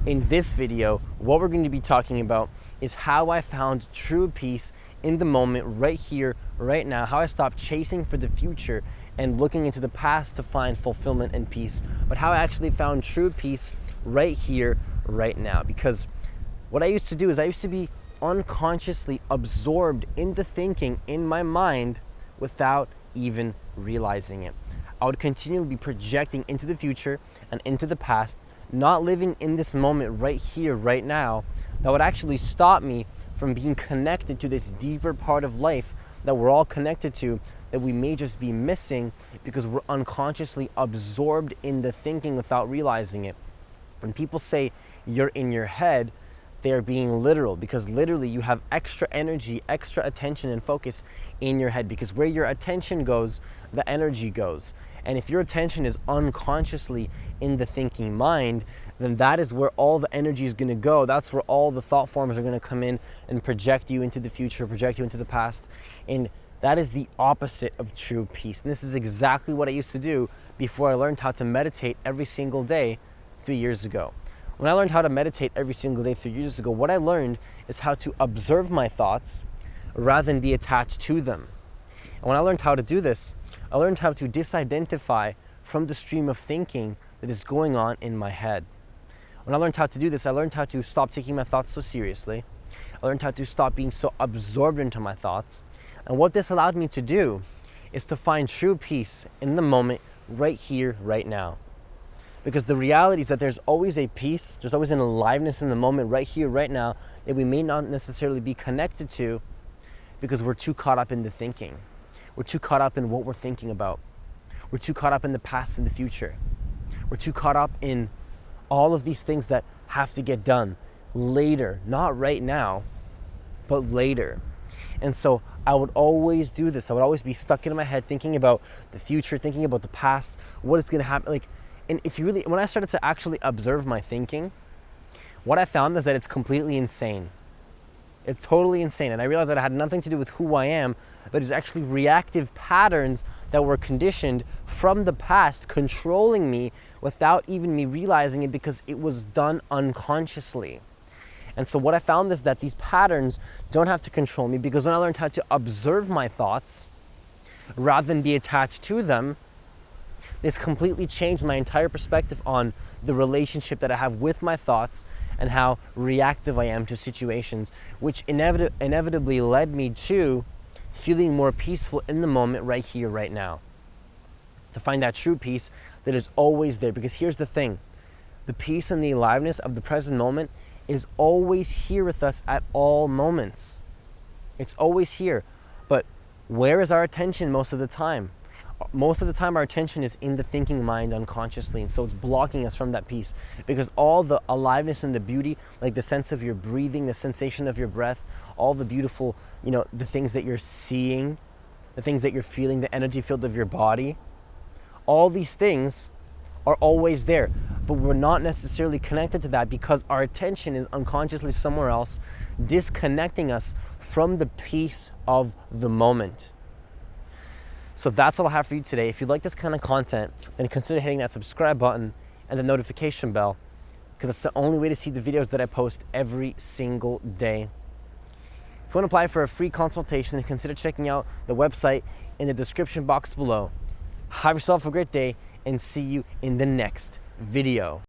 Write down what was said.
In this video, what we're going to be talking about is how I found true peace in the moment, right here, right now, how I stopped chasing for the future and looking into the past to find fulfillment and peace, but how I actually found true peace right here, right now. Because what I used to do is I used to be unconsciously absorbed in the thinking in my mind without even realizing it. I would continually be projecting into the future and into the past, not living in this moment right here, right now, that would actually stop me from being connected to this deeper part of life that we're all connected to, that we may just be missing because we're unconsciously absorbed in the thinking without realizing it. When people say you're in your head, they're being literal, because literally you have extra energy, extra attention and focus in your head, because where your attention goes, the energy goes. And if your attention is unconsciously in the thinking mind, then that is where all the energy is going to go. That's where all the thought forms are going to come in and project you into the future, project you into the past. And that is the opposite of true peace. And this is exactly what I used to do before I learned how to meditate every single day 3 years ago. When I learned how to meditate every single day 3 years ago, what I learned is how to observe my thoughts rather than be attached to them. And when I learned how to do this, I learned how to disidentify from the stream of thinking that is going on in my head. When I learned how to do this, I learned how to stop taking my thoughts so seriously. I learned how to stop being so absorbed into my thoughts. And what this allowed me to do is to find true peace in the moment, right here, right now. Because the reality is that there's always a peace, there's always an aliveness in the moment, right here, right now, that we may not necessarily be connected to because we're too caught up in the thinking. We're too caught up in what we're thinking about. We're too caught up in the past and the future. We're too caught up in all of these things that have to get done later, not right now, but later. And so I would always do this. I would always be stuck in my head thinking about the future, thinking about the past, what is going to happen. And if you really, when I started to actually observe my thinking, what I found is that it's completely insane. It's totally insane. And I realized that it had nothing to do with who I am, but it's actually reactive patterns that were conditioned from the past controlling me without even me realizing it, because it was done unconsciously. And so what I found is that these patterns don't have to control me, because when I learned how to observe my thoughts rather than be attached to them, this completely changed my entire perspective on the relationship that I have with my thoughts and how reactive I am to situations, which inevitably led me to feeling more peaceful in the moment, right here, right now. To find that true peace that is always there. Because here's the thing, the peace and the aliveness of the present moment is always here with us at all moments. It's always here. But where is our attention most of the time? Most of the time our attention is in the thinking mind unconsciously, and so it's blocking us from that peace, because all the aliveness and the beauty, like the sense of your breathing, the sensation of your breath, all the beautiful, the things that you're seeing, the things that you're feeling, the energy field of your body, all these things are always there, but we're not necessarily connected to that because our attention is unconsciously somewhere else, disconnecting us from the peace of the moment. So that's all I have for you today. If you like this kind of content, then consider hitting that subscribe button and the notification bell, because it's the only way to see the videos that I post every single day. If you want to apply for a free consultation, then consider checking out the website in the description box below. Have yourself a great day, and see you in the next video.